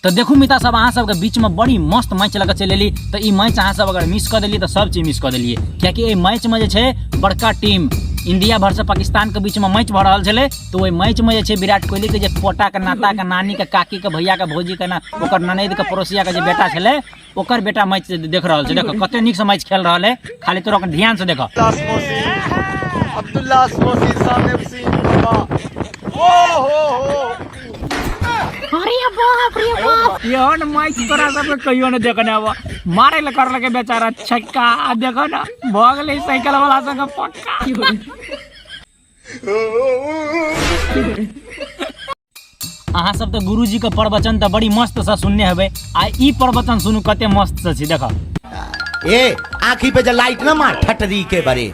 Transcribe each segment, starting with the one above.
तो देखू मिता सब अहाँ सबके बीच में बड़ी मस्त मैच लगा चलेली। तो ई मैच अहाँ सब अगर मिस कर दिलिए तो सब चीज मिस कर दिलिए, क्योंकि ये मैच में जे बड़का टीम इंडिया वर्सेस पाकिस्तान के बीच में मैच भ रहा है। तो वही मैच में जे विराट कोहली के जे पोता के नाता के नानी के काकी के भैया के भौजी के ना ओकर ननद के पड़ोसिया के जे बेटा छले ओकर बेटा मैच देख रहा है। देखो कते निक से मैच खेल रहा है, खाली तोरा ध्यान से देखो। अब्दुल्ला अरे बाप रे बाप, यहन मैच तोरा सबके कहियो न देखने अब मारे ल कर लगे बेचारा छक्का। देखो ना भगले साइकिल वाला संग पक्का। अहाँ सब तो गुरुजी के प्रवचन तो बड़ी मस्त से सुनने हवे। आ ई प्रवचन सुनू कते मस्त से छी। देखो ए आँखी पे जो लाइट ना मार ठटरी के बरे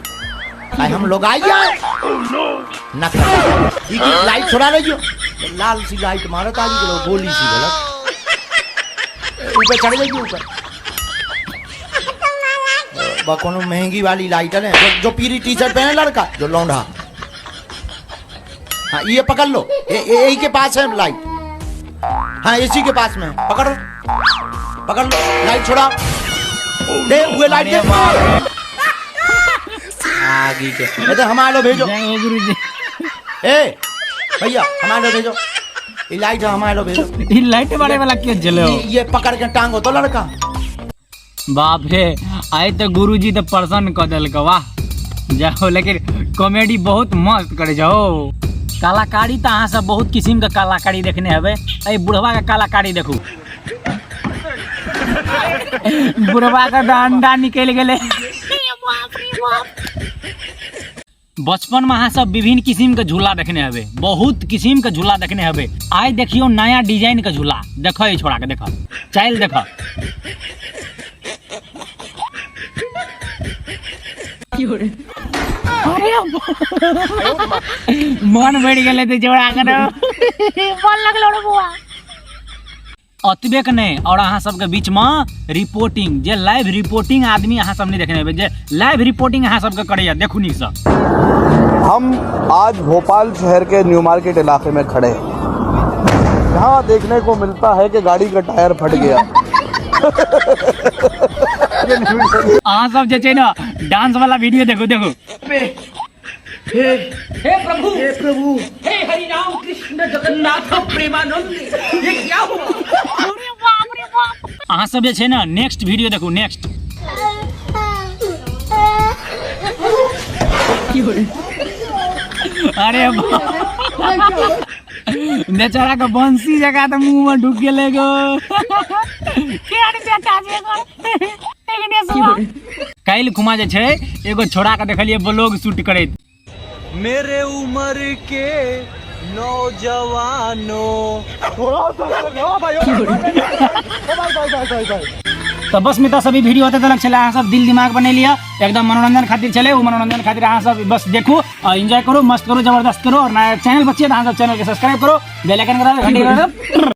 आई हम लोग आई यार ना कर लाइट छोड़ा रही लाल सी लाइट मारा था जी गोली सी गलत ऊपर चढ़ गई ऊपर कोनो महंगी वाली लाइट है जो पीली टी शर्ट पहने लड़का जो लौंडा। हाँ ये पकड़ लो, यही के पास है लाइट। हाँ इसी के पास में पकड़ पकड़ लो, लाइट छोड़ा दे हुए लाइट दे आगे के तो हमारे भेजो गुरुजी। ए भैया हमारे भेजो ये लाइट हमारे भेजो। ई लाइट वाले वाला के जले हो ये पकड़ के टांगो तो लड़का। बाप रे आए तो गुरुजी तो प्रसन्न कर दिल। वाह जाओ, लेकिन कॉमेडी बहुत मस्त करे जाओ। कलाकारी तो अहाँ सब बहुत किस्म के कलाकारी देखने हवे। अरे बुढ़वा का कलाकारी देखू, बुढ़वा का डंडा निकल गए। बचपन में अहाँ सब विभिन्न किस्म के झूला देखने हवे, बहुत किस्म के झूला देखने हवे। आइ देखियो नया डिजाइन के झूला। देखो ये छोड़ा के देखो, चल देखो मन बढ़ गए तो जोड़ा करो मन लगलो रे बुआ। अतबे के नहीं और अहाँ सबके बीच में रिपोर्टिंग जे लाइव रिपोर्टिंग आदमी अहाँ सब नहीं देखने हवे, जे लाइव रिपोर्टिंग अहाँ सबके करैया देखू नी सब। हम आज भोपाल शहर के न्यू मार्केट इलाके में खड़े हैं। यहाँ देखने को मिलता है कि गाड़ी का टायर फट गया। अहाँ सब जे ना डांस वाला वीडियो देखो देखो। हे प्रभु हे हरि राम कृष्ण जगन्नाथ प्रेमानंद, ये क्या हुआ? अरे बाप रे बाप। अहाँ सब जे ना नेक्स्ट वीडियो देखो नेक्स्ट। अरे बेचारा का बंसी जगह तो मुंह में ढुक गेले गो। काल्हि खुमा जे छै एगो छोड़ा के देखलिए ब्लॉग शूट करैत। मेरे उम्र के नौजवानों। तो बस मित्र सभी वीडियो होते तक चले अहाँ सब दिल दिमाग बने लिया एकदम मनोरंजन खातिर चले। वो मनोरंजन खातिर अहाँ सब बस देखो और एंजॉय करो, मस्त करो, जबरदस्त करो। और नया चैनल बच्चे अहाँ सब चैनल के सब्सक्राइब करो, बेल आइकन करा घंटी करो।